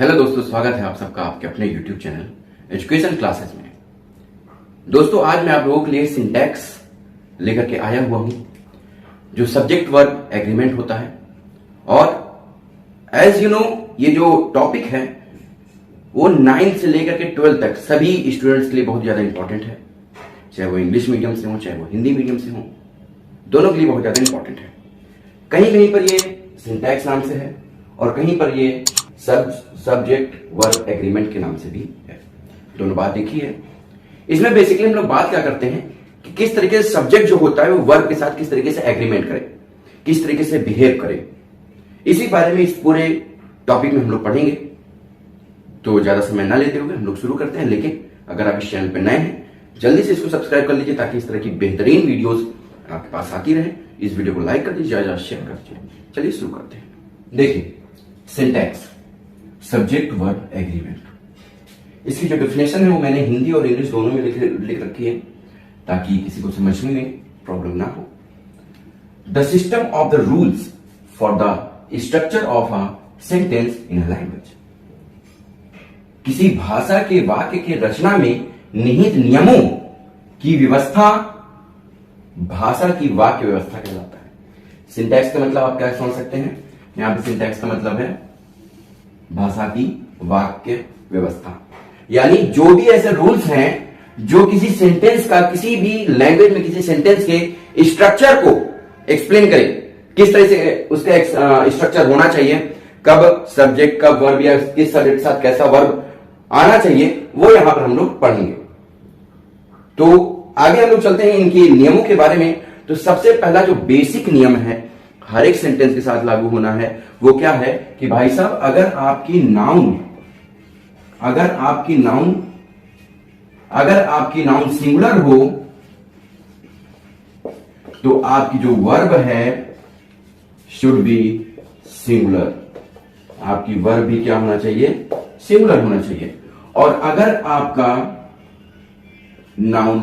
Hello दोस्तों, स्वागत है आप सबका आपके अपने YouTube चैनल एजुकेशन क्लासेस में। दोस्तों, आज मैं आप लोगों के लिए सिंटैक्स लेकर के आया हुआ हूं, जो सब्जेक्ट वर्ब एग्रीमेंट होता है। और एज यू नो, ये जो टॉपिक है वो 9th से लेकर के 12th तक सभी स्टूडेंट्स के लिए बहुत ज्यादा इंपॉर्टेंट है। चाहे वो इंग्लिश मीडियम से हो, चाहे वो हिंदी मीडियम से हो, दोनों के लिए बहुत ज्यादा इंपॉर्टेंट है। कहीं कहीं पर ये सिंटैक्स नाम से है और कहीं पर ये सब्जेक्ट वर्ब एग्रीमेंट के नाम से भी है। दोनों बात एक ही है। इसमें बेसिकली हम लोग बात क्या करते हैं कि किस तरीके से सब्जेक्ट जो होता है वो वर्ब के साथ किस तरीके से एग्रीमेंट करे, किस तरीके से बिहेव करे। इसी बारे में इस पूरे टॉपिक में हम लोग पढ़ेंगे। तो ज्यादा समय ना लेते हुए हम लोग शुरू करते हैं। लेकिन अगर आप इस चैनल पर नए हैं, जल्दी से इसको सब्सक्राइब कर लीजिए ताकि इस तरह की बेहतरीन वीडियोस आपके पास आती रहे। इस वीडियो को लाइक कर दीजिए, ज्यादा शेयर कर दीजिए। चलिए शुरू करते हैं। देखिए, सिंटैक्स सब्जेक्ट वर्ब एग्रीमेंट, इसकी जो डेफिनेशन है वो मैंने हिंदी और इंग्लिश दोनों में लिख रखी है ताकि किसी को समझने में प्रॉब्लम ना हो। The system of the rules for the structure of a sentence in a language, किसी भाषा के वाक्य के रचना में निहित नियमों की व्यवस्था भाषा की वाक्य व्यवस्था कहलाता है। सिंटैक्स का मतलब आप क्या समझ सकते हैं? यहां पे सिंटैक्स का मतलब है भाषा की वाक्य व्यवस्था, यानी जो भी ऐसे रूल्स हैं जो किसी सेंटेंस का, किसी भी लैंग्वेज में किसी सेंटेंस के स्ट्रक्चर को एक्सप्लेन करे, किस तरह से उसका स्ट्रक्चर होना चाहिए, कब सब्जेक्ट, कब वर्ब, या किस सब्जेक्ट के साथ कैसा वर्ब आना चाहिए, वो यहां पर हम लोग पढ़ेंगे। तो आगे हम लोग चलते हैं इनके नियमों के बारे में। तो सबसे पहला जो बेसिक नियम है हर एक सेंटेंस के साथ लागू होना है, वो क्या है कि भाई साहब, अगर आपकी नाउन सिंगुलर हो तो आपकी जो वर्ब है शुड बी सिंगुलर। आपकी वर्ब भी क्या होना चाहिए? सिंगुलर होना चाहिए। और अगर आपका नाउन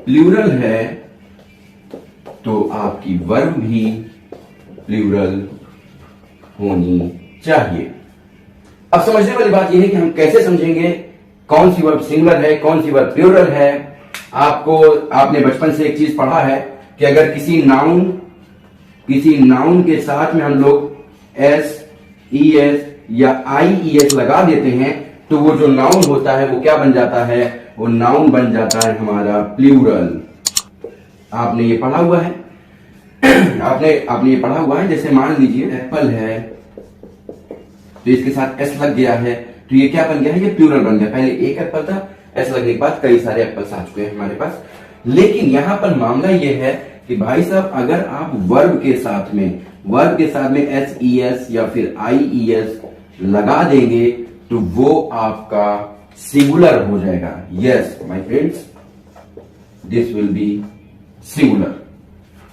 प्लूरल है तो आपकी वर्ब भी प्लूरल होनी चाहिए। अब समझने वाली बात यह है कि हम कैसे समझेंगे कौन सी वर्ब सिंगुलर है, कौन सी वर्ब प्लूरल है। आपने बचपन से एक चीज पढ़ा है कि अगर किसी नाउन के साथ में हम लोग एस, ई एस या आई ई एस लगा देते हैं तो वो जो नाउन होता है वो क्या बन जाता है? वो नाउन बन जाता है हमारा प्लूरल। आपने ये पढ़ा हुआ है आपने ये पढ़ा हुआ है। जैसे मान लीजिए एप्पल है, तो इसके साथ एस लग गया है तो ये क्या बन गया है? ये प्लूरल बन गया। पहले एक एप्पल था, एस लगने के बाद कई सारे एप्पल्स आ चुके हैं हमारे पास। लेकिन यहां पर मामला ये है कि भाई साहब, अगर आप वर्ब के साथ में एस ई एस या फिर आई ई एस लगा देंगे तो वो आपका सिंगुलर हो जाएगा। Yes my friends, this will be singular.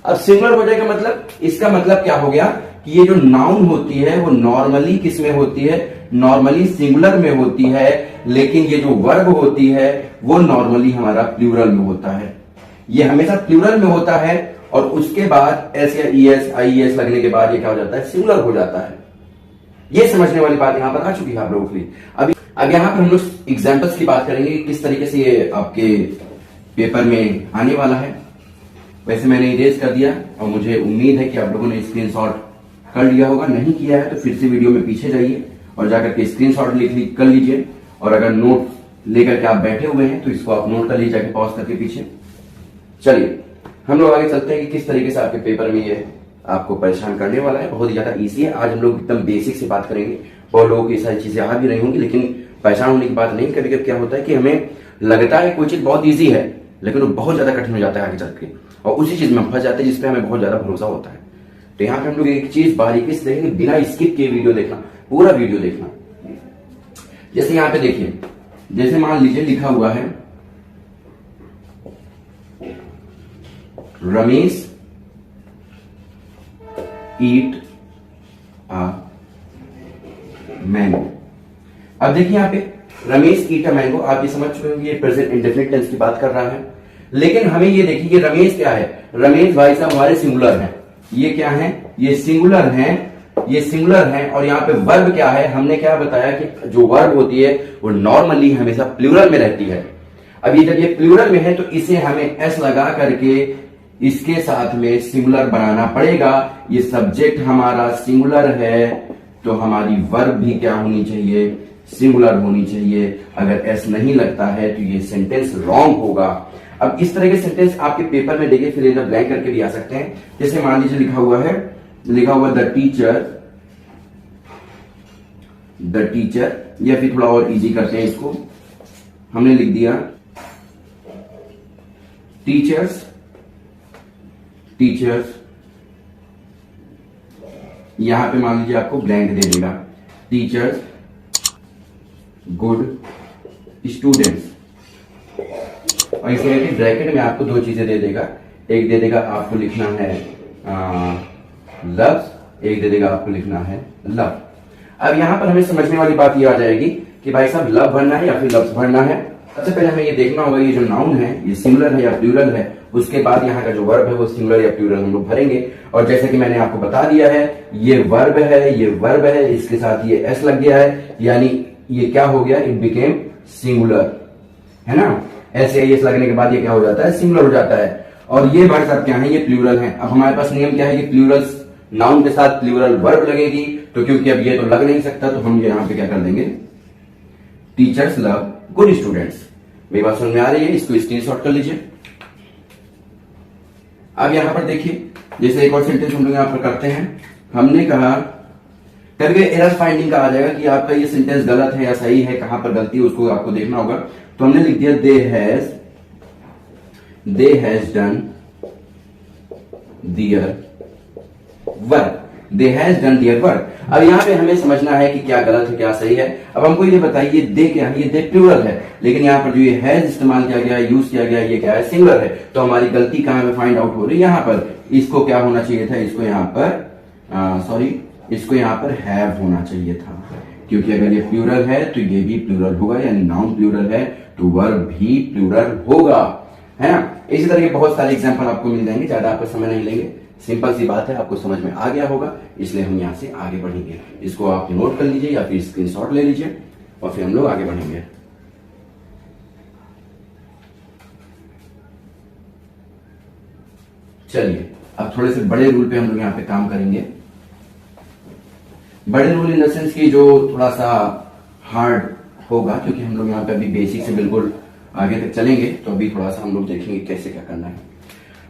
अब सिंगुलर हो जाएगा मतलब, इसका मतलब क्या हो गया कि ये जो नाउन होती है वो नॉर्मली किस में होती है? नॉर्मली सिंगुलर में होती है। लेकिन ये जो वर्ब होती है वो नॉर्मली हमारा प्लूरल में होता है। ये हमेशा प्लूरल में होता है और उसके बाद एस या ई एस, आई एस लगने के बाद ये क्या हो जाता है? सिंगुलर हो जाता है। ये समझने वाली बात यहां पर आ चुकी है आप लोगों के लिए। अब यहां पर हम लोग एग्जाम्पल्स की बात करेंगे, किस तरीके से ये आपके पेपर में आने वाला है। वैसे मैंने इरेज कर दिया और मुझे उम्मीद है कि आप लोगों ने स्क्रीनशॉट कर लिया होगा। नहीं किया है तो फिर से वीडियो में पीछे जाइए और जाकर के स्क्रीनशॉट कर लीजिए। और अगर नोट लेकर के आप बैठे हुए हैं तो इसको आप नोट कर लीजिए, जाके पॉज करके पीछे। चलिए हम लोग आगे चलते हैं कि किस तरीके से आपके पेपर में ये आपको परेशान करने वाला है। बहुत ज्यादा ईजी है। आज हम लोग एकदम बेसिक से बात करेंगे। बहुत लोगों की सारी चीजें आ भी रही होंगी, लेकिन परेशान होने की बात नहीं। कभी कभी क्या होता है कि हमें लगता है कोई चीज बहुत ईजी है लेकिन वो बहुत ज्यादा कठिन हो जाता है आगे चल के, और उसी चीज में हम फंस जाते हैं जिसपे हमें बहुत ज्यादा भरोसा होता है। तो यहाँ पे हम लोग एक चीज बारीकी से देखेंगे, बिना स्किप किए वीडियो देखना, पूरा वीडियो देखना। जैसे यहाँ पे देखिए, जैसे मान लीजिए लिखा हुआ है रमेश ईट अ मैंगो। अब देखिए यहाँ पे रमेश ईट अ मैंगो, आप ये समझ चुके होंगे ये प्रेजेंट इंडेफिनिट टेंस की बात कर रहा है। लेकिन हमें ये देखिए कि रमेश क्या है? रमेश भाई साहब हमारे सिंगुलर है। ये क्या है? ये सिंगुलर है ये सिंगुलर है, और यहाँ पे वर्ब क्या है, हमने क्या बताया कि जो वर्ब होती है वो नॉर्मली हमेशा प्लूरल में रहती है। अब ये जब ये प्लूरल में है तो इसे हमें एस लगा करके इसके साथ में सिंगुलर बनाना पड़ेगा। ये सब्जेक्ट हमारा सिंगुलर है तो हमारी वर्ब भी क्या होनी चाहिए, सिंगुलर होनी चाहिए। अगर एस नहीं लगता है तो ये सेंटेंस रॉन्ग होगा। अब इस तरह के सेंटेंस आपके पेपर में देखिए फिर इन ब्लैंक करके भी आ सकते हैं। जैसे मान लीजिए लिखा हुआ द टीचर, या फिर थोड़ा और इजी करते हैं इसको, हमने लिख दिया टीचर्स, यहां पे मान लीजिए आपको ब्लैंक दे देगा, टीचर्स गुड स्टूडेंट्स, और इस तरह के ब्रैकेट में आपको दो चीजें दे देगा। एक दे देगा आपको लिखना है लव्स, एक दे देगा आपको लिखना है लव। अब यहां पर हमें समझने वाली बात ये आ जाएगी कि भाई साहब लव भरना है या फिर लव्स भरना है। सबसे पहले हमें ये देखना होगा ये जो नाउन है ये सिंगुलर है या प्लूरल है, उसके बाद यहाँ का जो वर्ब है वो सिंगुलर या प्लूरल हम लोग भरेंगे। और जैसे कि मैंने आपको बता दिया है ये वर्ब है, इसके साथ ये एस लग गया है, यानी ये क्या हो गया, इट बिकेम सिंगुलर, है ना। एस या एस लगने के बाद ये क्या हो जाता है, सिंगुलर हो जाता है। और ये वर्ड सब क्या है, ये प्लूरल है। अब हमारे पास नियम क्या है कि प्लूरल नाउन के साथ प्लूरल वर्ब लगेगी, तो क्योंकि अब ये तो लग नहीं सकता तो हम यहाँ पे क्या कर देंगे, टीचर्स लव गुड स्टूडेंट्स। मेरी बात समझ में आ रही है, इसको स्क्रीनशॉट कर लीजिए। अब यहां पर देखिए जैसे एक और सेंटेंस हम लोग यहां पर करते हैं, हमने कहा करके एरर फाइंडिंग का आ जाएगा कि आपका ये सेंटेंस गलत है या सही है, कहां पर गलती है उसको आपको देखना होगा। तो हमने लिख दिया they has done their work, they has done their work. अब यहाँ पे हमें समझना है कि क्या गलत है क्या सही है। अब हमको ये बताइए दे क्या है, ये दे प्लूरल है, लेकिन यहाँ पर जो ये हैज इस्तेमाल किया गया है, यूज किया गया है, ये क्या है, सिंगुलर है। तो हमारी गलती कहां पे फाइंड आउट हो रही है, यहाँ पर। इसको क्या होना चाहिए था, इसको यहाँ पर हैव होना चाहिए था, क्योंकि अगर ये प्लूरल है तो ये भी प्लूरल होगा, यानी नाउन प्लूरल है तो वर्ब भी प्लूरल होगा, है ना। इसी तरह के बहुत सारे एग्जाम्पल आपको मिल जाएंगे, ज्यादा आपका समय नहीं लेंगे, सिंपल सी बात है, आपको समझ में आ गया होगा, इसलिए हम यहां से आगे बढ़ेंगे। इसको आप नोट कर लीजिए या फिर स्क्रीनशॉट ले लीजिए और फिर हम लोग आगे बढ़ेंगे। चलिए अब थोड़े से बड़े रूल पे हम लोग यहाँ पे काम करेंगे। बड़े रूल इन द सेंस की जो थोड़ा सा हार्ड होगा, क्योंकि हम लोग यहाँ पे अभी बेसिक से बिल्कुल आगे तक चलेंगे, तो अभी थोड़ा सा हम लोग देखेंगे कैसे क्या करना है।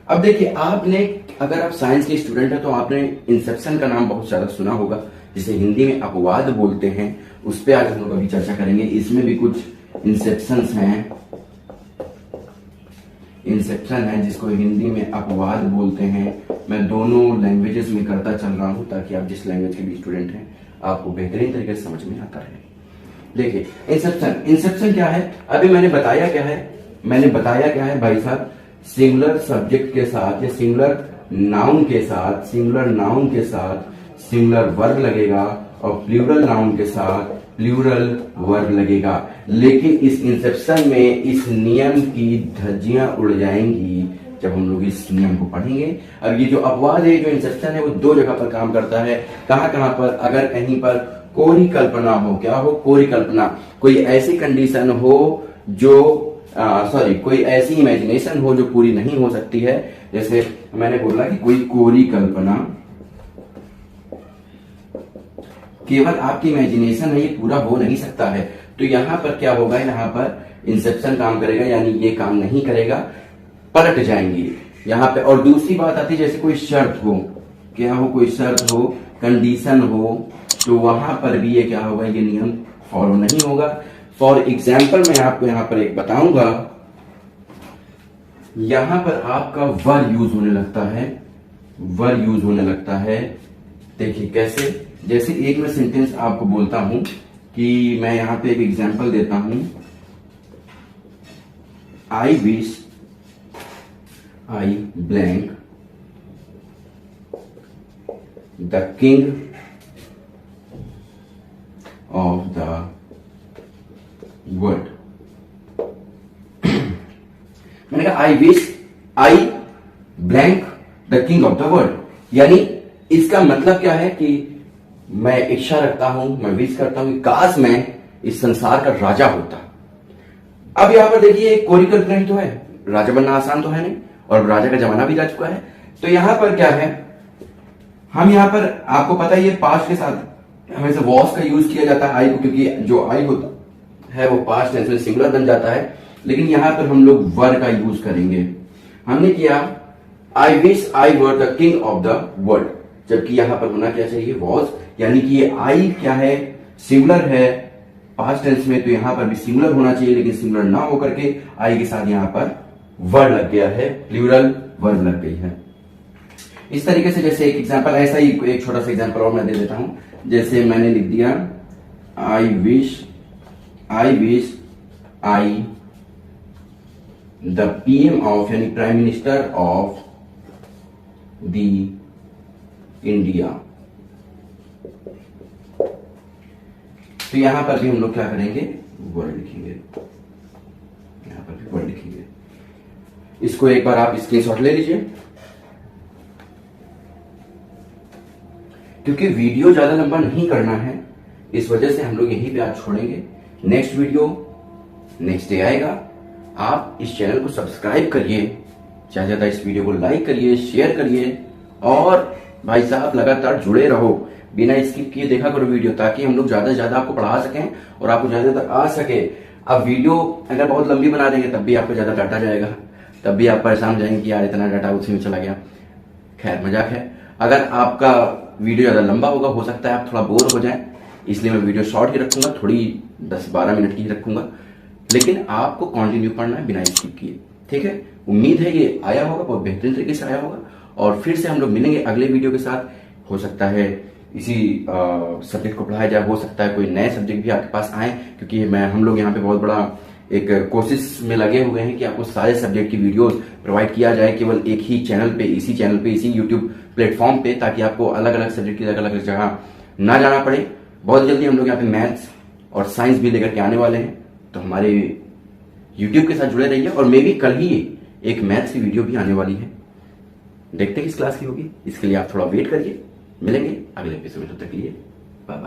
अब देखिए आपने, अगर आप साइंस के स्टूडेंट हैं तो आपने इंसेप्शन का नाम बहुत ज्यादा सुना होगा, जिसे हिंदी में अपवाद बोलते हैं, उस पर आज हम लोग अभी चर्चा करेंगे। इसमें भी कुछ इंसेप्शंस हैं जिसको हिंदी में अपवाद बोलते हैं। मैं दोनों लैंग्वेजेस में करता चल रहा हूं ताकि आप जिस लैंग्वेज के भी स्टूडेंट हैं आपको बेहतरीन तरीके से समझ में आता रहे। देखिए इंसेप्शन क्या है, अभी मैंने बताया क्या है भाई साहब, सिंगुलर सब्जेक्ट के साथ या सिंगुलर नाउन के साथ सिंगुलर वर्ब लगेगा और प्लूरल नाउन के साथ प्लूरल वर्ब लगेगा। लेकिन इस इंसेप्शन में इस नियम की धज्जियां उड़ जाएंगी जब हम लोग इस नियम को पढ़ेंगे। अब ये जो अपवाद है, जो इंसेप्शन है, वो दो जगह पर काम करता है। कहां पर, अगर कहीं पर कोरी कल्पना हो, क्या हो, कोरी कल्पना, कोई ऐसी कंडीशन हो जो कोई ऐसी इमेजिनेशन हो जो पूरी नहीं हो सकती है। जैसे मैंने बोला कि कोई कोरी कल्पना, केवल आपकी इमेजिनेशन है, ये पूरा हो नहीं सकता है, तो यहां पर क्या होगा, यहां पर इंसेप्शन काम करेगा, यानी ये काम नहीं करेगा, पलट जाएंगे यहां पे। और दूसरी बात आती है जैसे कोई शर्त हो, क्या हो, कोई शर्त हो, कंडीशन हो, तो वहां पर भी ये क्या होगा, ये नियम फॉलो नहीं होगा। फॉर एग्जाम्पल मैं आपको यहां पर एक बताऊंगा, यहां पर आपका वर यूज होने लगता है। देखिए कैसे, जैसे एक मैं सेंटेंस आपको बोलता हूं कि मैं यहां पे एक एग्जाम्पल देता हूं, आई wish I blank the king of the world. मैंने कहा आई wish I blank the king of the world, यानी इसका मतलब क्या है कि मैं इच्छा रखता हूं, मैं विश करता हूं कि काश मैं इस संसार का राजा होता। अब यहां पर देखिए एक कोरी कल्पना ही तो है, राजा बनना आसान तो है नहीं, और राजा का जमाना भी जा चुका है। तो यहां पर क्या है, हम यहां पर आपको पता ही है पास्ट के साथ हमेशा वॉस का यूज किया जाता है आई को, क्योंकि जो आई होता है वो पास्ट टेंस में सिंगुलर बन जाता है। लेकिन यहां पर हम लोग वर का यूज करेंगे। हमने किया आई wish I were the king of the world, जबकि यहां पर होना क्या चाहिए, वॉज, यानी कि ये आई क्या है, सिंगुलर है पास्ट टेंस में, तो यहां पर भी सिंगुलर होना चाहिए, लेकिन सिंगुलर ना होकर के आई के साथ यहां पर वर्ड लग गया है, प्लूरल वर्ड लग गई है। इस तरीके से जैसे एक एग्जांपल, ऐसा ही एक छोटा सा एग्जांपल और मैं दे देता हूं। जैसे मैंने लिख दिया I wish I the PM of, यानी prime minister of the India. तो यहां पर भी हम लोग क्या करेंगे, वर्ड लिखेंगे, यहां पर भी वर्ड लिखेंगे। इसको एक बार आप स्क्रीनशॉट ले लीजिए, क्योंकि वीडियो ज्यादा लंबा नहीं करना है, इस वजह से हम लोग यहीं पे आज छोड़ेंगे। नेक्स्ट वीडियो नेक्स्ट डे आएगा। आप इस चैनल को सब्सक्राइब करिए, ज्यादा ज्यादा इस वीडियो को लाइक करिए, शेयर करिए, और भाई साहब लगातार जुड़े रहो, बिना स्किप किए देखा करो वीडियो, ताकि हम लोग ज्यादा से ज्यादा आपको पढ़ा सकें और आपको ज्यादा ज्यादा आ सके। अब वीडियो अगर बहुत लंबी बना देंगे तब भी आपको ज्यादा डाटा जाएगा, तब भी आप परेशान हो जाएंगे कि यार इतना डाटा उसी में चला गया। खैर मजाक है। अगर आपका वीडियो ज्यादा लंबा होगा, हो सकता है आप थोड़ा बोर हो जाए, इसलिए मैं वीडियो शॉर्ट ही रखूंगा, थोड़ी 10-12 मिनट की ही रखूंगा, लेकिन आपको कंटिन्यू पढ़ना है बिना स्किप किए, ठीक है। उम्मीद है ये आया होगा, बहुत बेहतरीन तरीके से आया होगा, और फिर से हम लोग मिलेंगे अगले वीडियो के साथ। हो सकता है इसी सब्जेक्ट को पढ़ाया जाए, हो सकता है कोई नए सब्जेक्ट भी आपके पास आए, क्योंकि हम लोग यहाँ पे बहुत बड़ा एक कोशिश में लगे हुए हैं कि आपको सारे सब्जेक्ट की वीडियोस प्रोवाइड किया जाए, केवल एक ही चैनल पे, इसी चैनल पे, इसी यूट्यूब प्लेटफॉर्म पे, ताकि आपको अलग अलग सब्जेक्ट की अलग अलग जगह ना जाना पड़े। बहुत जल्दी हम लोग यहाँ पे मैथ्स और साइंस भी लेकर के आने वाले हैं, तो हमारे यूट्यूब के साथ जुड़े रहिए। और मे भी कल ही एक मैथ्स की वीडियो भी आने वाली है, देखते हैं किस क्लास की होगी, इसके लिए आप थोड़ा वेट करिए। मिलेंगे अगले एपिसोड में, तब तक के लिए बाय बाय।